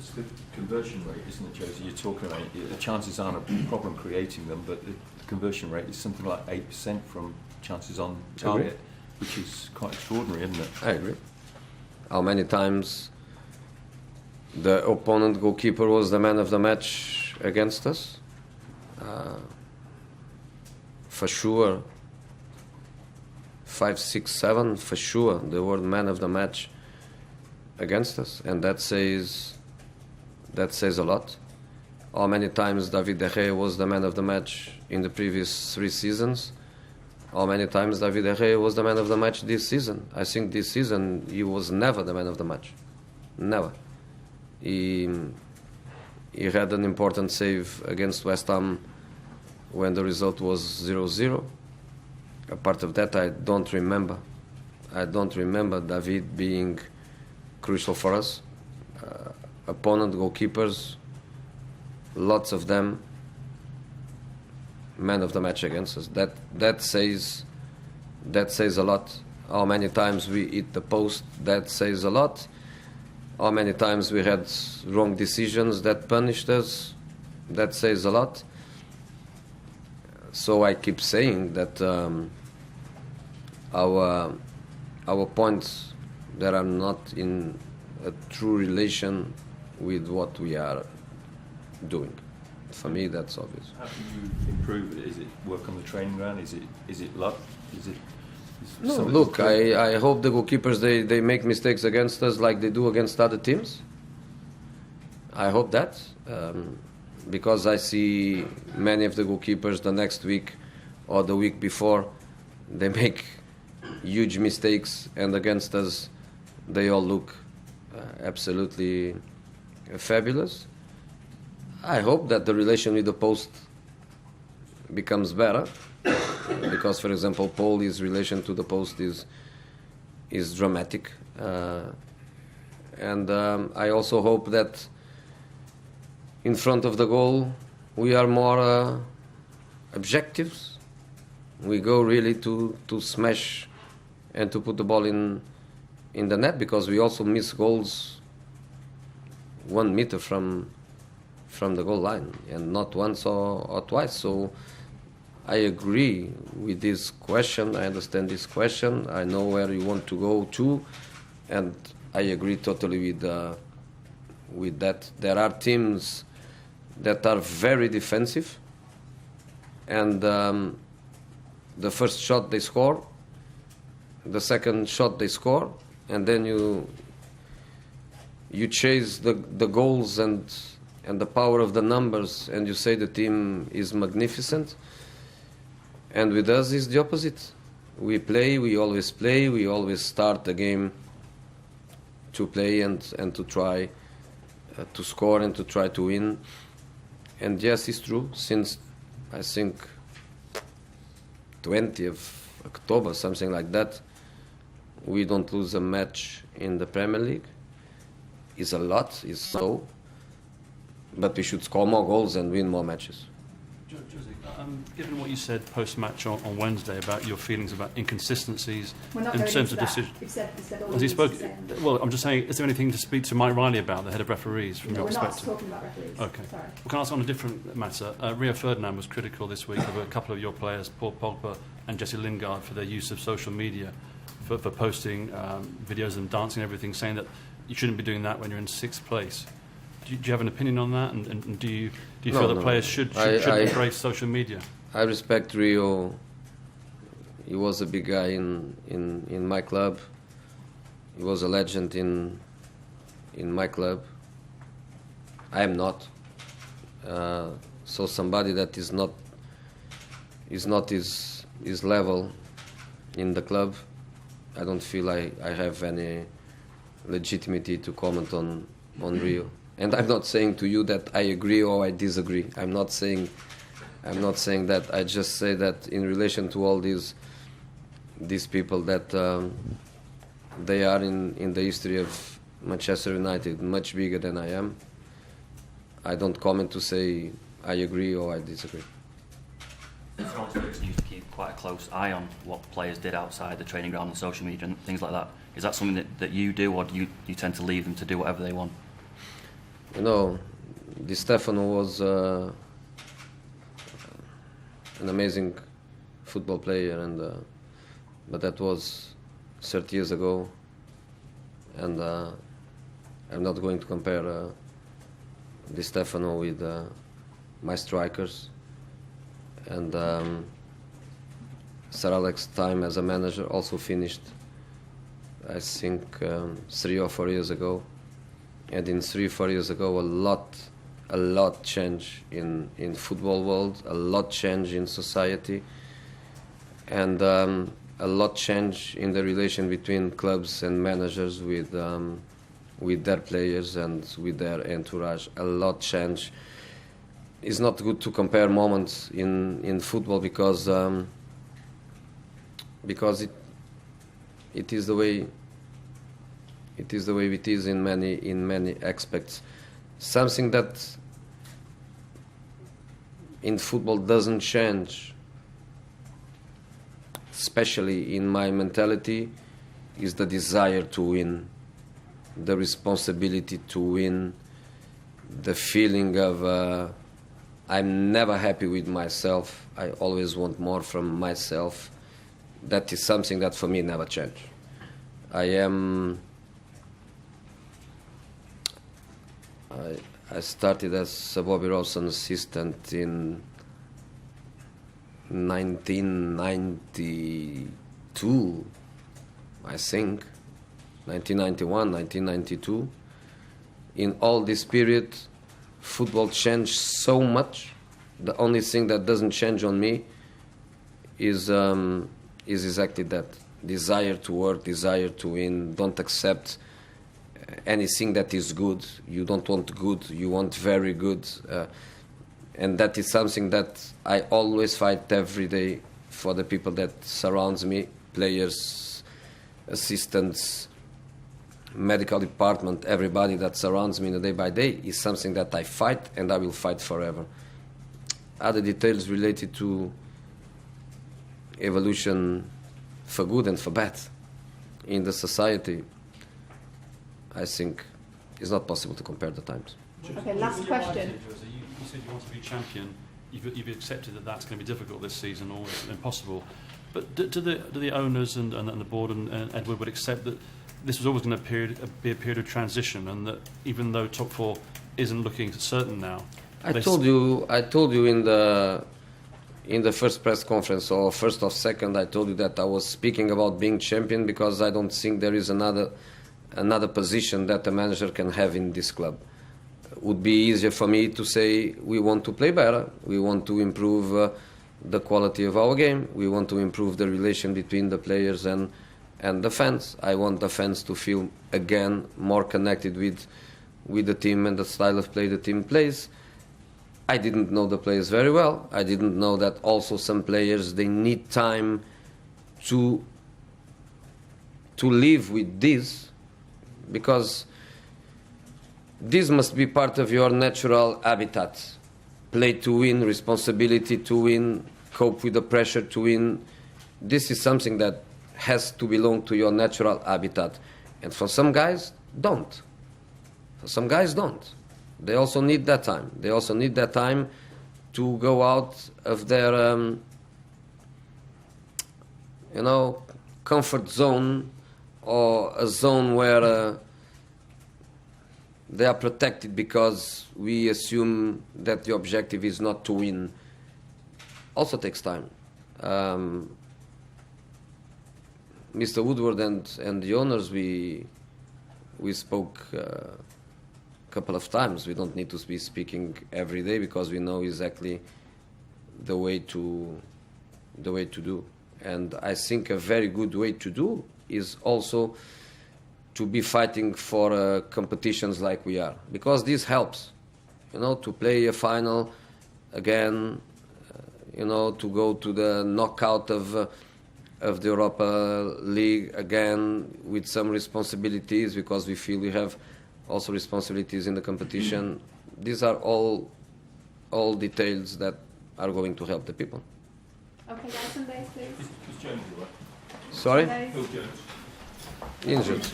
It's the conversion rate, isn't it, Josie? You're talking about it. The chances aren't a problem creating them, but the conversion rate is something like 8% from chances on target, which is quite extraordinary, isn't it? I agree. How many times the opponent goalkeeper was the man of the match against us? For sure, 5, 6, 7, for sure, they were the man of the match against us, and that says a lot. How many times David De Gea was the man of the match in the previous 3 seasons? How many times David De Gea was the man of the match this season? I think this season he was never the man of the match. Never. He had an important save against West Ham when the result was 0-0. Apart of that, I don't remember David being crucial for us. Opponent goalkeepers, lots of them, man of the match against us. That says a lot. How many times we hit the post, that says a lot. How many times we had wrong decisions that punished us, that says a lot. So I keep saying that our points that are not in a true relation with what we are doing. For me, that's obvious. How can you improve it? Is it work on the training ground? Is it luck? No, look, I hope the goalkeepers they make mistakes against us like they do against other teams. I hope that. Because I see many of the goalkeepers the next week or the week before, they make huge mistakes, and against us they all look absolutely fabulous. I hope that the relation with the post becomes better, because, for example, Paul, his relation to the post is dramatic, and I also hope that in front of the goal we are more objectives. We go really to smash and to put the ball in the net, because we also miss goals 1 meter from the goal line, and not once or twice. So I agree with this question. I understand this question. I know where you want to go to, and I agree totally with that. There are teams that are very defensive, and the first shot they score, the second shot they score, and then you chase the goals and the power of the numbers, and you say the team is magnificent. And with us is the opposite. We always start the game to play and to try to score and to try to win. And yes, it's true, since I think 20th of October, something like that, we don't lose a match in the Premier League. It's a lot, it's so, but we should score more goals and win more matches. Given what you said post-match on Wednesday about your feelings about inconsistencies in terms of decisions, has he spoken? Well, I'm just saying, is there anything to speak to Mike Riley about, the head of referees, from your perspective? We're not talking about referees. Okay. Sorry. Well, can I ask on a different matter? Rio Ferdinand was critical this week of a couple of your players, Paul Pogba and Jesse Lingard, for their use of social media, for posting videos of them dancing and everything, saying that you shouldn't be doing that when you're in 6th place. Do you have an opinion on that? And do you feel that players should embrace social media? I respect Rio. He was a big guy in my club. He was a legend in my club. I am not. So somebody that is not his level in the club, I don't feel I have any legitimacy to comment on Rio. And I'm not saying to you that I agree or I disagree. I'm not saying that. I just say that in relation to all these people that they are in the history of Manchester United much bigger than I am. I don't comment to say I agree or I disagree. Front used to keep quite a close eye on what players did outside the training ground and social media and things like that. Is that something that you do, or do you tend to leave them to do whatever they want? you know, Di Stefano was an amazing football player, and but that was 30 years ago, and I'm not going to compare Di Stefano with my strikers. And Sir Alex's time as a manager also finished, I think, 3 or 4 years ago. And in 3 or 4 years ago, a lot changed in football world, a lot changed in society, and a lot changed in the relation between clubs and managers with their players and with their entourage. A lot changed. It's not good to compare moments in football because it is the way it is in many aspects. Something that in football doesn't change, especially in my mentality, is the desire to win, the responsibility to win, the feeling of I'm never happy with myself. I always want more from myself. That is something that for me never changed. I started as Sir Bobby Robson's assistant in 1992, I think, 1991, 1992. In all this period, football changed so much. The only thing that doesn't change on me is exactly that. Desire to work, desire to win. Don't accept anything that is good. You don't want good, you want very good. And that is something that I always fight every day for the people that surrounds me, players, assistants, medical department, everybody that surrounds me in the day by day is something that I fight, and I will fight forever. Other details related to evolution for good and for bad in the society, I think it's not possible to compare the times. Okay, last question. You said you want to be champion. You've accepted that that's going to be difficult this season, or it's impossible. But do the owners and the board and Edward would accept that this was always going to be a period of transition, and that even though top four isn't looking certain now, I told you in the first press conference, or first or second, I told you that I was speaking about being champion because I don't think there is another position that a manager can have in this club. It would be easier for me to say we want to play better, we want to improve the quality of our game, we want to improve the relation between the players and the fans. I want the fans to feel again more connected with the team and the style of play the team plays. I didn't know the players very well. I didn't know that also some players, they need time to live with this, because this must be part of your natural habitat. Play to win, responsibility to win, cope with the pressure to win. This is something that has to belong to your natural habitat. And for some guys, don't. For some guys, don't. They also need that time. They also need that time to go out of their, comfort zone, or a zone where they are protected because we assume that the objective is not to win. Also takes time. Mr. Woodward and the owners, we spoke a couple of times. We don't need to be speaking every day because we know exactly the way to do. And I think a very good way to do is also to be fighting for competitions like we are, because this helps, to play a final again, to go to the knockout of the Europa League again with some responsibilities, because we feel we have also responsibilities in the competition. These are all details that are going to help the people. Okay, guys, some days, please. Is Jones all right? Sorry? Days. Phil Jones. Injured.